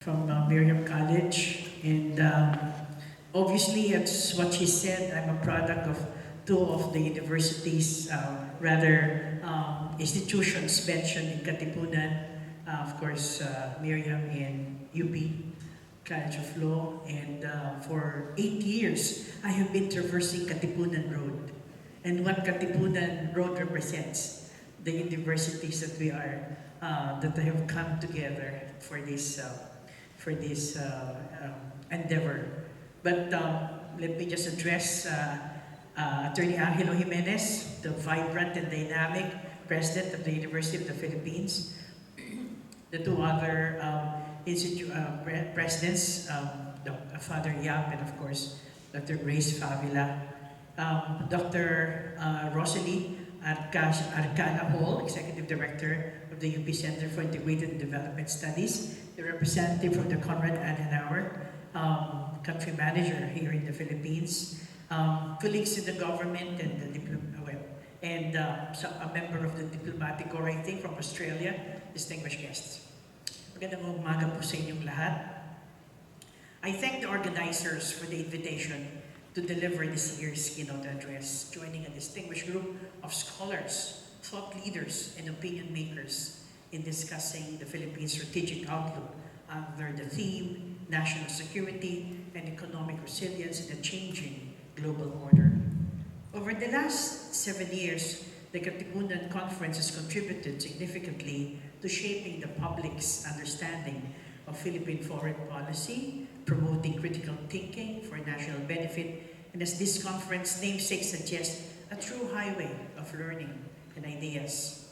from Miriam College, and obviously, it's what she said. I'm a product of two of the universities, institutions mentioned in Katipunan. Of course, Miriam in UP, College of Law, and for 8 years, I have been traversing Katipunan Road. And what Katipunan Road represents, the universities that we are, that have come together for this endeavor. But let me just address Attorney Angelo Jimenez, the vibrant and dynamic president of the University of the Philippines, the two other presidents, Father Yap and of course Dr. Grace Favila, Dr. Rosalie Arcana Hall, Executive Director of the UP Center for Integrated Development Studies, the representative from the Konrad Adenauer, country manager here in the Philippines, colleagues in the government and a member of the Diplomatic Corps, I think, from Australia, distinguished guests. Magandang umaga po sa inyong lahat. I thank the organizers for the invitation to deliver this year's keynote address, joining a distinguished group of scholars, thought leaders, and opinion makers in discussing the Philippines' strategic outlook under the theme National Security and Economic Resilience in a Changing Global Order. Over the last 7 years, the Katipunan Conference has contributed significantly to shaping the public's understanding of Philippine foreign policy, promoting critical thinking for national benefit, and as this conference namesake suggests, a true highway of learning and ideas.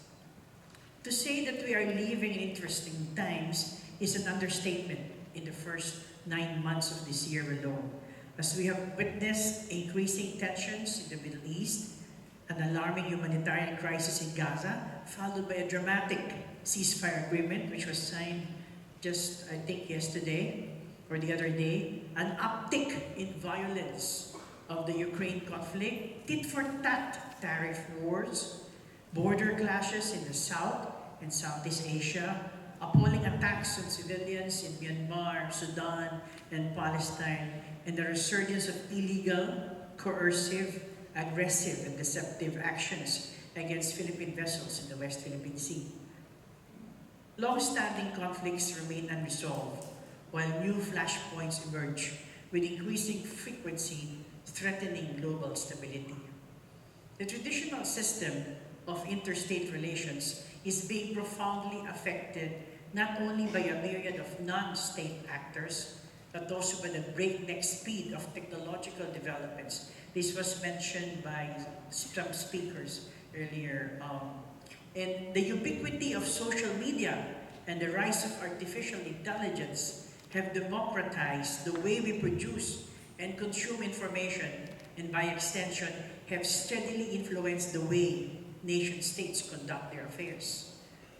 To say that we are living in interesting times is an understatement in the first 9 months of this year alone, as we have witnessed increasing tensions in the Middle East, an alarming humanitarian crisis in Gaza, followed by a dramatic ceasefire agreement which was signed just, I think, yesterday or the other day, an uptick in violence of the Ukraine conflict, tit-for-tat tariff wars, border clashes in the South and Southeast Asia, appalling attacks on civilians in Myanmar, Sudan, and Palestine, and the resurgence of illegal, coercive, aggressive, and deceptive actions against Philippine vessels in the West Philippine Sea. Long-standing conflicts remain unresolved, while new flashpoints emerge with increasing frequency threatening global stability. The traditional system of interstate relations is being profoundly affected not only by a myriad of non-state actors, but also by the breakneck speed of technological developments. This was mentioned by some speakers earlier. And the ubiquity of social media and the rise of artificial intelligence have democratized the way we produce and consume information, and by extension, have steadily influenced the way nation-states conduct their affairs.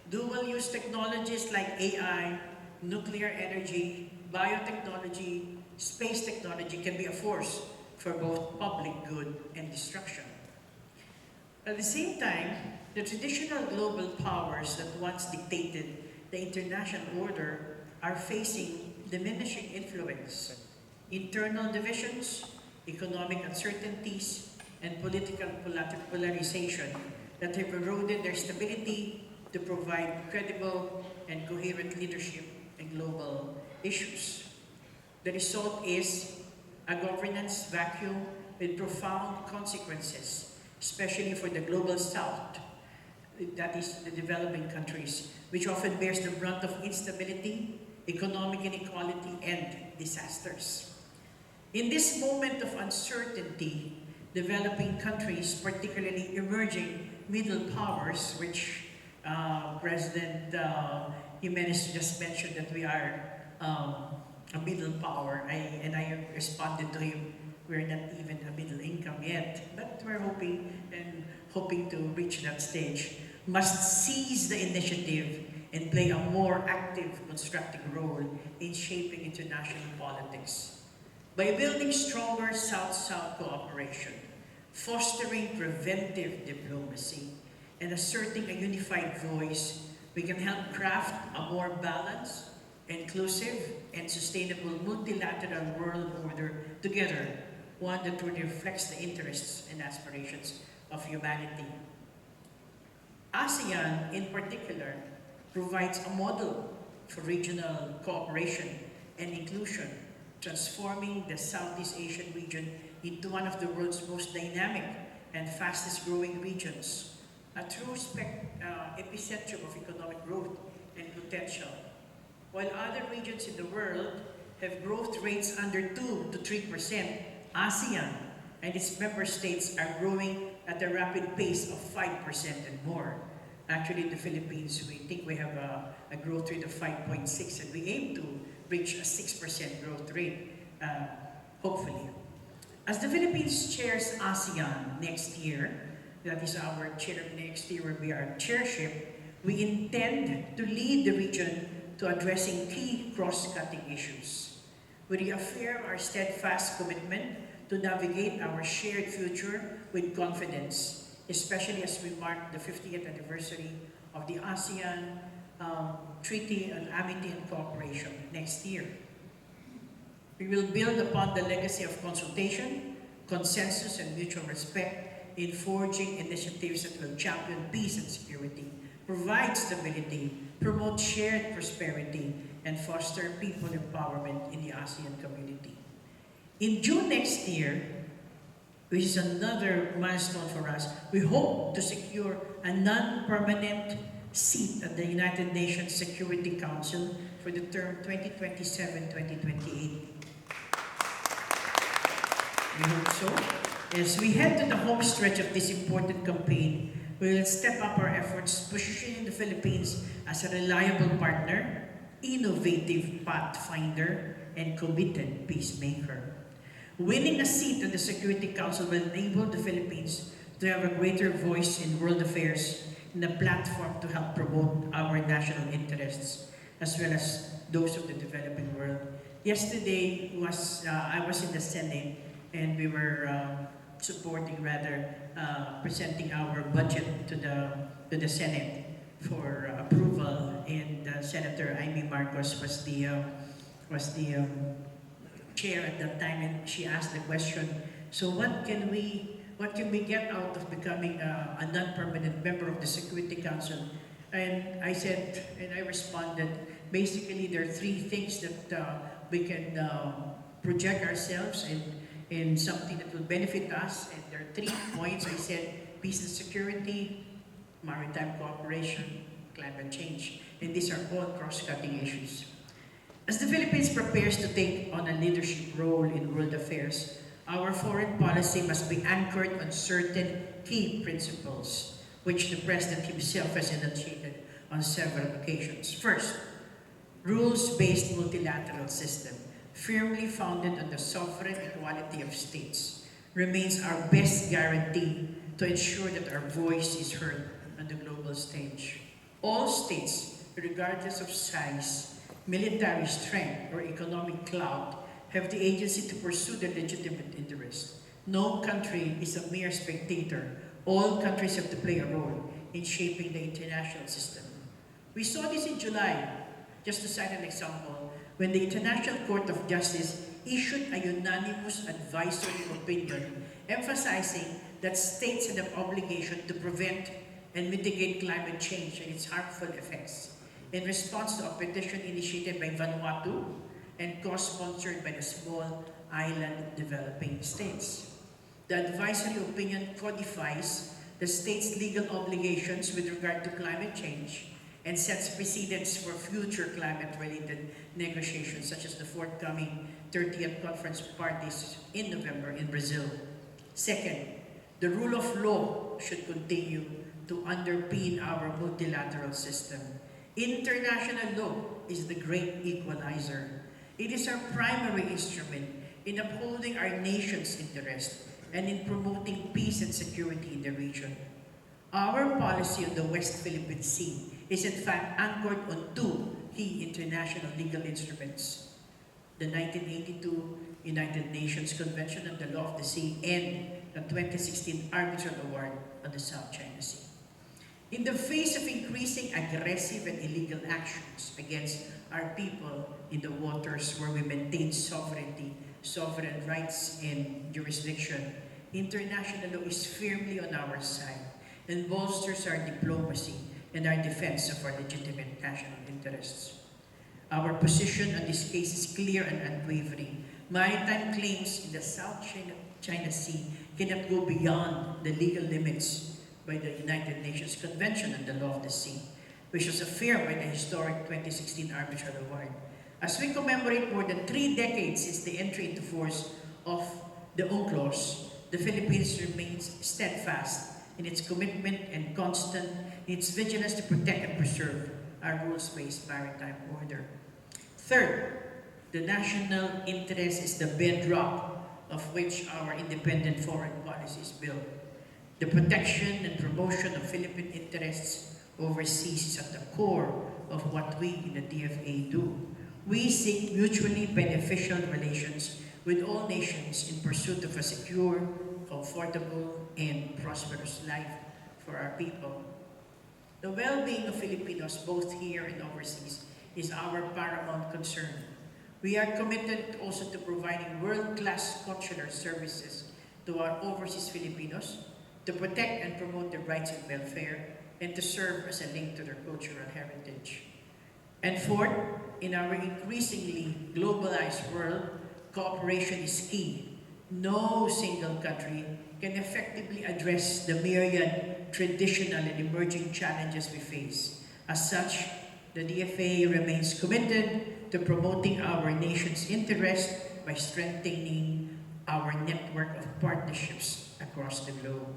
Dual-use technologies like AI, nuclear energy, biotechnology, space technology can be a force for both public good and destruction. At the same time, the traditional global powers that once dictated the international order are facing diminishing influence. Internal divisions, economic uncertainties, and political polarization that have eroded their stability to provide credible and coherent leadership in global issues. The result is a governance vacuum with profound consequences, especially for the global South, that is the developing countries, which often bears the brunt of instability, economic inequality, and disasters. In this moment of uncertainty, developing countries, particularly emerging middle powers, which President Jimenez just mentioned that we are a middle power, and I responded to him, we're not even a middle income yet, but we're hoping to reach that stage, must seize the initiative and play a more active, constructive role in shaping international politics. By building stronger South-South cooperation, fostering preventive diplomacy, and asserting a unified voice, we can help craft a more balanced inclusive and sustainable multilateral world order together, one that truly reflects the interests and aspirations of humanity. ASEAN, in particular, provides a model for regional cooperation and inclusion, transforming the Southeast Asian region into one of the world's most dynamic and fastest growing regions, a true epicentrum of economic growth and potential. While other regions in the world have growth rates under 2 to 3%, ASEAN and its member states are growing at a rapid pace of 5% and more. Actually, in the Philippines, we think we have a growth rate of 5.6, and we aim to reach a 6% growth rate, hopefully. As the Philippines chairs ASEAN next year, that is our chair next year will be our chairship, we intend to lead the region to addressing key cross-cutting issues. We reaffirm our steadfast commitment to navigate our shared future with confidence, especially as we mark the 50th anniversary of the ASEAN Treaty on Amity and Cooperation next year. We will build upon the legacy of consultation, consensus, and mutual respect in forging initiatives that will champion peace and security, provide stability, promote shared prosperity, and foster people empowerment in the ASEAN community. In June next year, which is another milestone for us, we hope to secure a non-permanent seat at the United Nations Security Council for the term 2027-2028. We hope so. As we head to the home stretch of this important campaign, we will step up our efforts, positioning the Philippines as a reliable partner, innovative pathfinder, and committed peacemaker. Winning a seat at the Security Council will enable the Philippines to have a greater voice in world affairs and a platform to help promote our national interests, as well as those of the developing world. Yesterday, I was in the Senate, and we were presenting our budget to the Senate for approval, and Senator Amy Marcos was the chair at that time, and she asked the question, so what can we get out of becoming a non-permanent member of the Security Council? And I said, and I responded, basically there are three things that we can project ourselves in something that will benefit us, and there are 3 points. I said, peace and security, maritime cooperation, climate change, and these are all cross-cutting issues. As the Philippines prepares to take on a leadership role in world affairs, our foreign policy must be anchored on certain key principles, which the President himself has enunciated on several occasions. First, rules-based multilateral system, firmly founded on the sovereign equality of states, remains our best guarantee to ensure that our voice is heard on the global stage. All states, regardless of size, military strength, or economic clout, have the agency to pursue their legitimate interests. No country is a mere spectator. All countries have to play a role in shaping the international system. We saw this in July, just to cite an example, when the International Court of Justice issued a unanimous advisory opinion emphasizing that states had an obligation to prevent and mitigate climate change and its harmful effects in response to a petition initiated by Vanuatu and co-sponsored by the small island developing states. The advisory opinion codifies the state's legal obligations with regard to climate change and sets precedents for future climate-related negotiations, such as the forthcoming 30th Conference of Parties in November in Brazil. Second, the rule of law should continue to underpin our multilateral system. International law is the great equalizer. It is our primary instrument in upholding our nation's interest and in promoting peace and security in the region. Our policy on the West Philippine Sea is in fact anchored on 2 key international legal instruments: the 1982 United Nations Convention on the Law of the Sea and the 2016 Arbitral Award on the South China Sea. In the face of increasing aggressive and illegal actions against our people in the waters where we maintain sovereignty, sovereign rights and jurisdiction, international law is firmly on our side and bolsters our diplomacy and our defense of our legitimate national interests. Our position on this case is clear and unwavering. Maritime claims in the South China Sea cannot go beyond the legal limits by the United Nations Convention on the Law of the Sea, which was affirmed by the historic 2016 Arbitral Award. As we commemorate more than 3 decades since the entry into force of the UNCLOS, the Philippines remains steadfast in its commitment and constant in its vigilance to protect and preserve our rules-based maritime order. Third, the national interest is the bedrock of which our independent foreign policy is built. The protection and promotion of Philippine interests overseas is at the core of what we in the DFA do. We seek mutually beneficial relations with all nations in pursuit of a secure, comfortable, and prosperous life for our people. The well-being of Filipinos, both here and overseas, is our paramount concern. We are committed also to providing world-class consular services to our overseas Filipinos, to protect and promote their rights and welfare, and to serve as a link to their cultural heritage. And fourth, in our increasingly globalized world, cooperation is key. No single country can effectively address the myriad traditional and emerging challenges we face. As such, the DFA remains committed to promoting our nation's interest by strengthening our network of partnerships across the globe.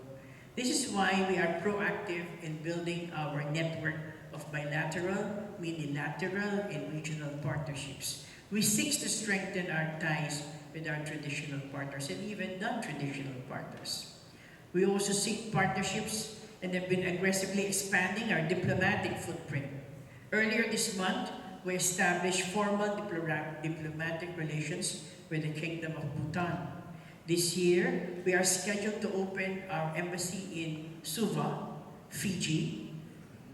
This is why we are proactive in building our network of bilateral, multilateral, and regional partnerships. We seek to strengthen our ties with our traditional partners and even non-traditional partners. We also seek partnerships and have been aggressively expanding our diplomatic footprint. Earlier this month, we established formal diplomatic relations with the Kingdom of Bhutan. This year, we are scheduled to open our embassy in Suva, Fiji,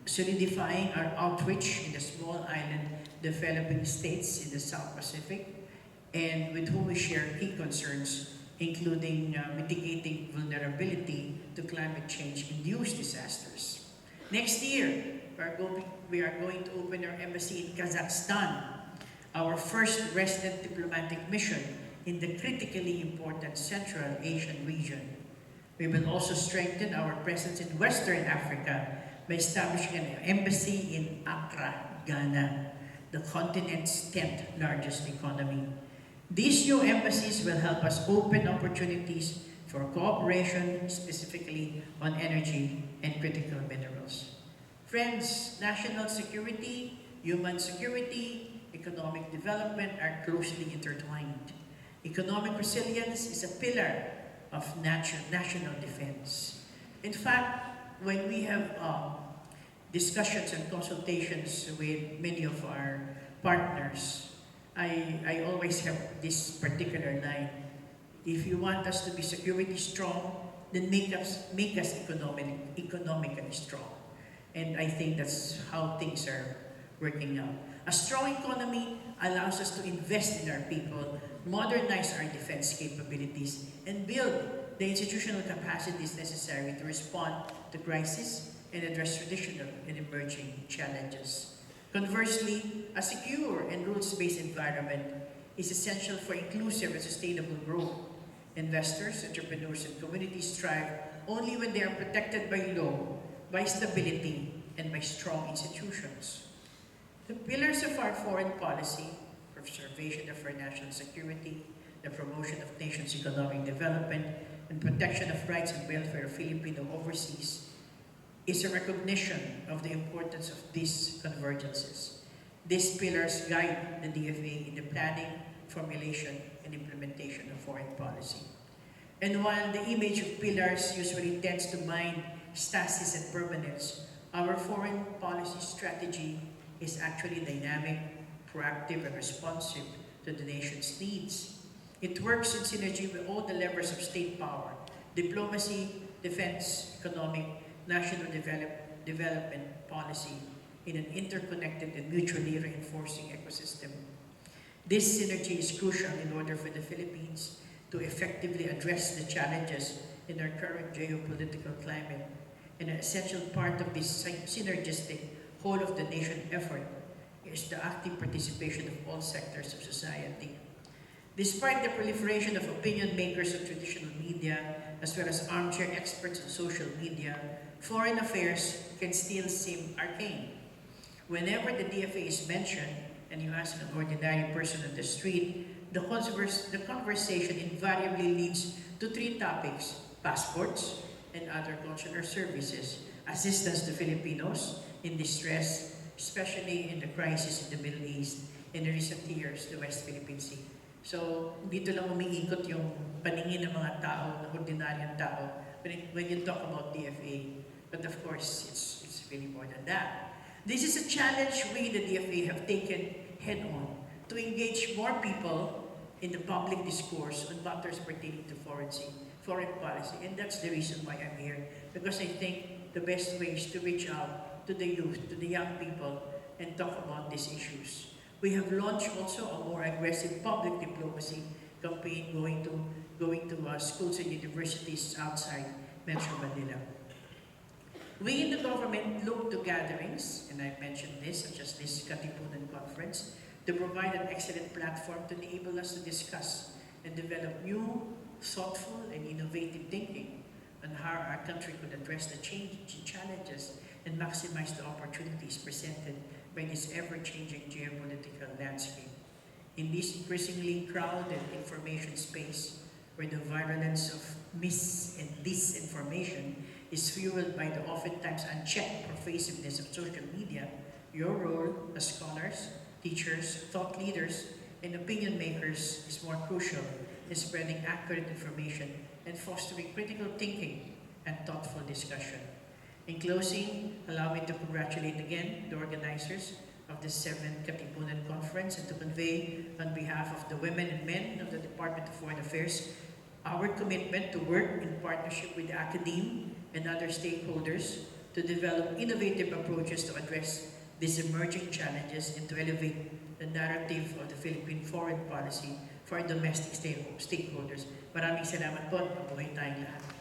solidifying our outreach in the small island developing states in the South Pacific, and with whom we share key concerns, including mitigating vulnerability to climate change-induced disasters. Next year, we are going to open our embassy in Kazakhstan, our first resident diplomatic mission in the critically important Central Asian region. We will also strengthen our presence in Western Africa by establishing an embassy in Accra, Ghana, the continent's 10th largest economy. These new embassies will help us open opportunities for cooperation, specifically on energy and critical minerals. Friends, national security, human security, economic development are closely intertwined. Economic resilience is a pillar of national defense. In fact, when we have discussions and consultations with many of our partners, I always have this particular line: if you want us to be security strong, then make us economically strong. And I think that's how things are working out. A strong economy allows us to invest in our people, modernize our defense capabilities, and build the institutional capacities necessary to respond to crisis and address traditional and emerging challenges. Conversely, a secure and rules-based environment is essential for inclusive and sustainable growth. Investors, entrepreneurs, and communities thrive only when they are protected by law, by stability, and by strong institutions. The pillars of our foreign policy, preservation of our national security, the promotion of nation's economic development, and protection of rights and welfare of Filipino overseas, is a recognition of the importance of these convergences. These pillars guide the DFA in the planning, formulation, and implementation of foreign policy. And while the image of pillars usually tends to mind stasis and permanence, our foreign policy strategy is actually dynamic, proactive, and responsive to the nation's needs. It works in synergy with all the levers of state power: diplomacy, defense, economic, national development policy in an interconnected and mutually reinforcing ecosystem. This synergy is crucial in order for the Philippines to effectively address the challenges in our current geopolitical climate. And an essential part of this synergistic whole of the nation effort is the active participation of all sectors of society. Despite the proliferation of opinion makers on traditional media, as well as armchair experts on social media, foreign affairs can still seem arcane. Whenever the DFA is mentioned, and you ask an ordinary person on the street, the conversation invariably leads to three topics: passports and other consular services, assistance to Filipinos in distress, especially in the crisis in the Middle East, in the recent years, the West Philippine Sea. So, dito lang umiikot yung paningin ng mga tao, ng ordinaryong tao, when you talk about DFA. But of course, it's really more than that. This is a challenge we, the DFA, have taken head-on to engage more people in the public discourse on matters pertaining to foreign policy. And that's the reason why I'm here, because I think the best way is to reach out to the youth, to the young people, and talk about these issues. We have launched also a more aggressive public diplomacy campaign going to schools and universities outside Metro Manila. We in the government look to gatherings, and I mentioned this, such as this Katipunan Conference, to provide an excellent platform to enable us to discuss and develop new, thoughtful, and innovative thinking on how our country could address the challenges and maximize the opportunities presented by this ever-changing geopolitical landscape. In this increasingly crowded information space, where the virulence of mis- and disinformation is fueled by the oftentimes unchecked pervasiveness of social media, your role as scholars, teachers, thought leaders, and opinion makers is more crucial in spreading accurate information and fostering critical thinking and thoughtful discussion. In closing, allow me to congratulate again the organizers of the 7th Katipunan Conference and to convey on behalf of the women and men of the Department of Foreign Affairs our commitment to work in partnership with academia and other stakeholders to develop innovative approaches to address these emerging challenges and to elevate the narrative of the Philippine foreign policy for domestic stakeholders. Maraming salamat po. Mabuhay tayong lahat.